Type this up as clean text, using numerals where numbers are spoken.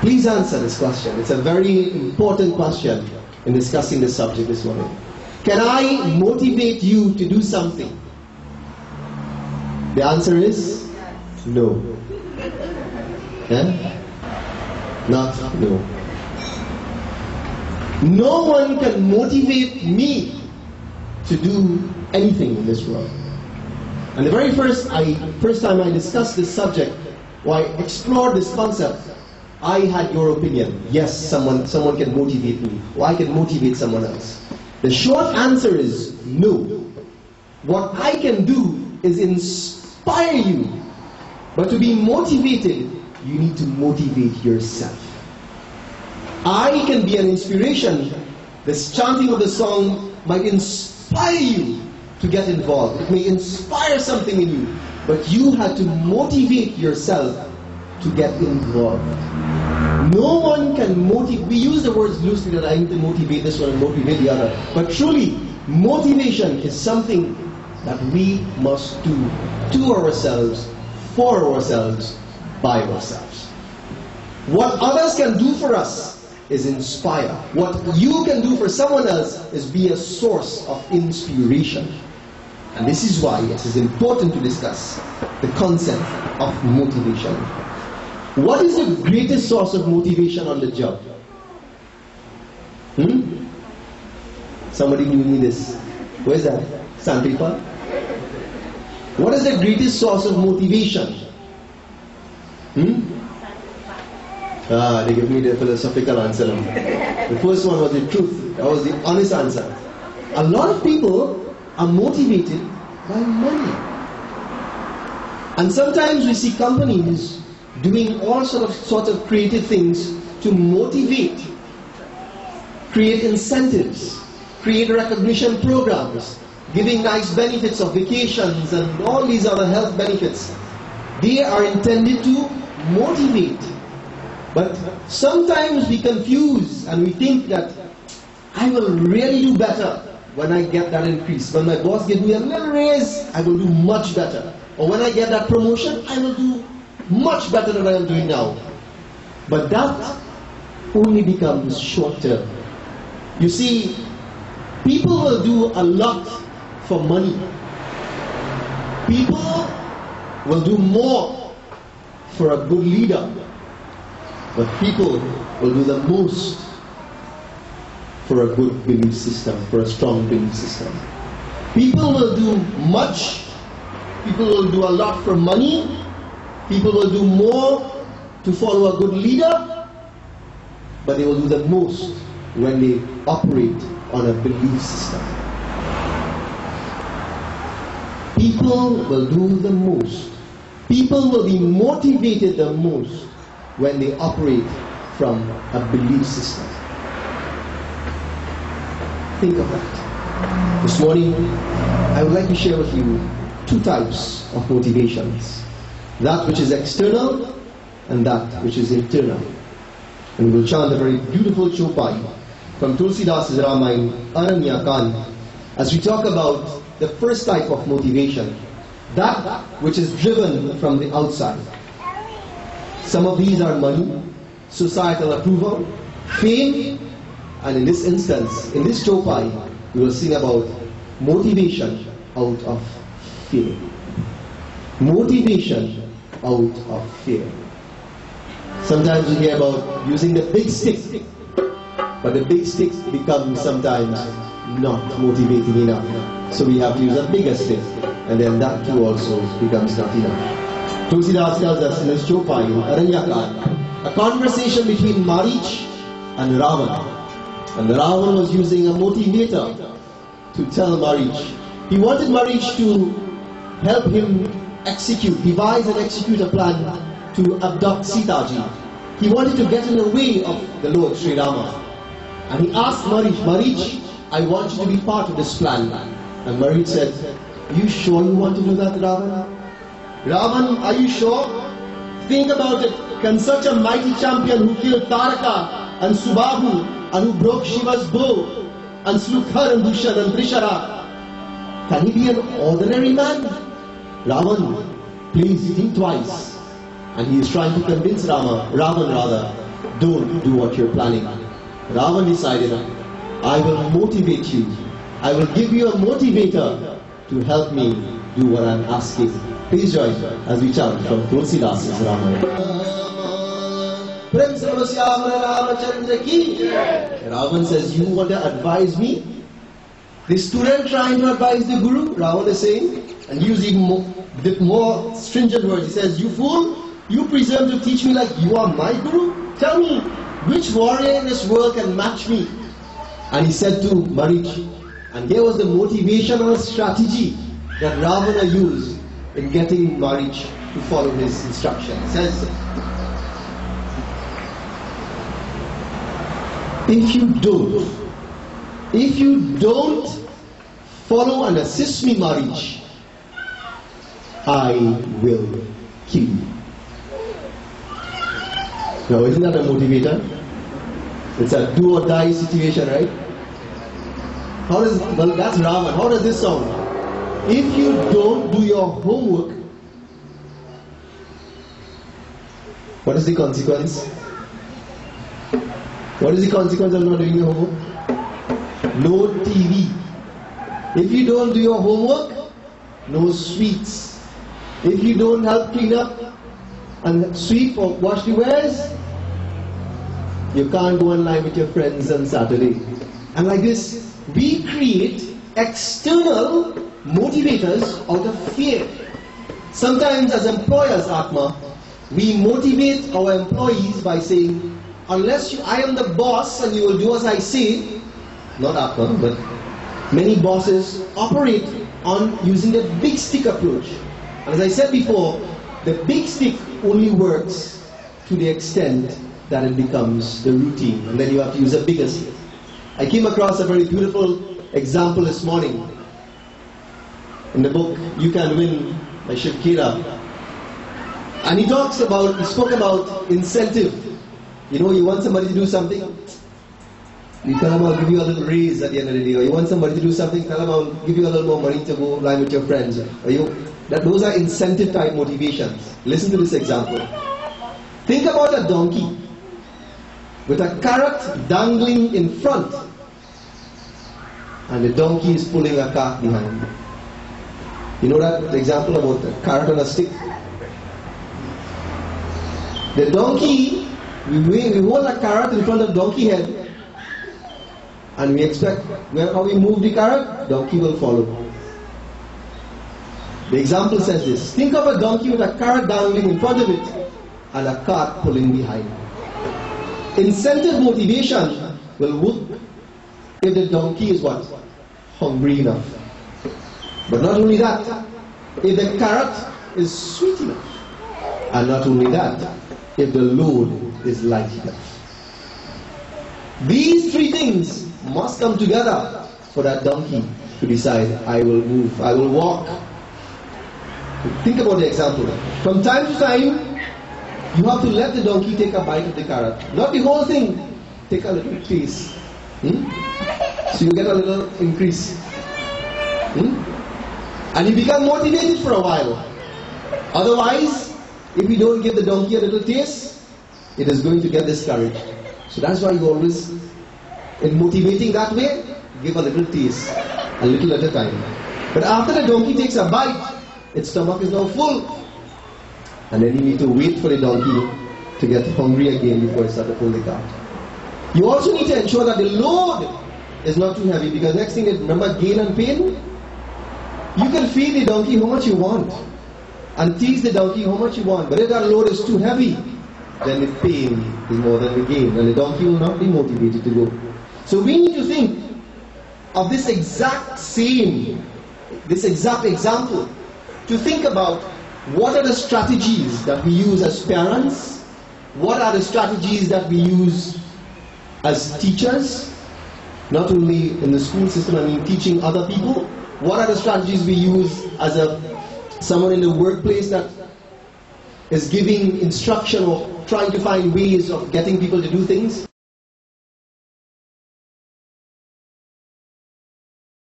Please answer this question. It's a very important question in discussing this subject this morning. Can I motivate you to do something? The answer is no. Yeah? Not no. No one can motivate me to do anything in this world. And the very first time I discussed this subject, or I explored this concept, I had your opinion. Yes, someone can motivate me, or I can motivate someone else. The short answer is no. What I can do is inspire you, but to be motivated, you need to motivate yourself. I can be an inspiration. This chanting of the song might inspire you to get involved. It may inspire something in you, but you have to motivate yourself to get involved. No one can motivate. We use the words loosely, that I need to motivate this one and motivate the other. But truly, motivation is something that we must do to ourselves, for ourselves, by ourselves. What others can do for us is inspire. What you can do for someone else is be a source of inspiration. And this is why it is important to discuss the concept of motivation. What is the greatest source of motivation on the job? Somebody give me this. Where is that? Sandpaper? What is the greatest source of motivation? They give me the philosophical answer. The first one was the truth. That was the honest answer. A lot of people are motivated by money. And sometimes we see companies doing all sorts of creative things to motivate, create incentives, create recognition programs, giving nice benefits of vacations and all these other health benefits. They are intended to motivate. But sometimes we confuse and we think that I will really do better when I get that increase. When my boss gives me a little raise, I will do much better. Or when I get that promotion, I will do much better than I am doing now. But that only becomes short term. You see, people will do a lot for money. People will do more for a good leader. But people will do the most for a good belief system, for a strong belief system. People will do much. People will do a lot for money. People will do more to follow a good leader. But they will do the most when they operate on a belief system. People will do the most. People will be motivated the most when they operate from a belief system. Think of that. This morning, I would like to share with you two types of motivations. That which is external and that which is internal. And we will chant a very beautiful chopai from Tulsidas' Ramayana, Aranyakan, as we talk about the first type of motivation, that which is driven from the outside. Some of these are money, societal approval, fame, and in this instance, in this chopai, we will sing about motivation out of fear. Motivation out of fear. Sometimes we hear about using the big stick, but the big stick becomes sometimes not motivating enough. So we have to use a bigger stick, and then that too also becomes not enough. Tulsidas tells us in his chopai, in Aranyakan, a conversation between Marich and Ravan. And Ravan was using a motivator to tell Marich. He wanted Marich to help him devise and execute a plan to abduct Sitaji. He wanted to get in the way of the Lord Sri Rama. And he asked Marich, Marich, I want you to be part of this plan. And Marich said, are you sure you want to do that, Ravan? Ravan, are you sure? Think about it. Can such a mighty champion who killed Taraka and Subahu and who broke Shiva's bow and slew Khar and Dushan and Trishara, can he be an ordinary man? Ravan, please think twice. And he is trying to convince Ravan don't do what you're planning. Ravan decided, I will motivate you. I will give you a motivator to help me do what I'm asking. Please join as we chant from Tulsidas' Ramayana. Ravan says, you want to advise me? The student trying to advise the Guru, Ravan is saying, and using more stringent words. He says, you fool, you presume to teach me like you are my Guru? Tell me, which warrior in this world can match me? And he said to Marich, and here was the motivational strategy that Ravana used in getting Marich to follow his instruction. He says, if you don't follow and assist me, Marich, I will kill you. Now, isn't that a motivator? It's a do or die situation, right? Well, that's Ravan. How does this sound? If you don't do your homework, what is the consequence? What is the consequence of not doing your homework? No TV. If you don't do your homework, no sweets. If you don't help clean up and sweep or wash the wares, you can't go online with your friends on Saturday. And like this, we create external motivators out of fear. Sometimes as employers, Atma, we motivate our employees by saying, unless I am the boss and you will do as I say, not Atma, but many bosses operate on using the big stick approach. And as I said before, the big stick only works to the extent that it becomes the routine, and then you have to use a bigger stick. I came across a very beautiful example this morning in the book You Can Win by Shiv Khera. And he spoke about incentive. You know, you want somebody to do something, you tell them I'll give you a little raise at the end of the day. Or you want somebody to do something, tell them I'll give you a little more money to go line with your friends. Those are incentive type motivations. Listen to this example. Think about a donkey with a carrot dangling in front, and the donkey is pulling a cart behind. You know that example about the carrot on a stick? The donkey, we hold a carrot in front of donkey head, and we expect wherever we move the carrot, donkey will follow. The example says this: think of a donkey with a carrot dangling in front of it and a cart pulling behind. Incentive motivation will work if the donkey is what? Hungry enough. But not only that, if the carrot is sweet enough. And not only that, if the load is light enough. These three things must come together for that donkey to decide, I will move, I will walk. Think about the example. From time to time, you have to let the donkey take a bite of the carrot. Not the whole thing. Take a little piece. So you get a little increase. And you become motivated for a while. Otherwise, if you don't give the donkey a little taste, it is going to get discouraged. So that's why you always, in motivating that way, give a little taste, a little at a time. But after the donkey takes a bite, its stomach is now full. And then you need to wait for the donkey to get hungry again before it starts to pull the cart. You also need to ensure that the load is not too heavy, because next thing is, remember gain and pain? You can feed the donkey how much you want and tease the donkey how much you want, but if that load is too heavy, then the pain is more than the gain, and the donkey will not be motivated to go. So we need to think of this exact example, to think about what are the strategies that we use as parents, what are the strategies that we use as teachers, not only in the school system, I mean teaching other people. What are the strategies we use as someone in the workplace that is giving instruction or trying to find ways of getting people to do things?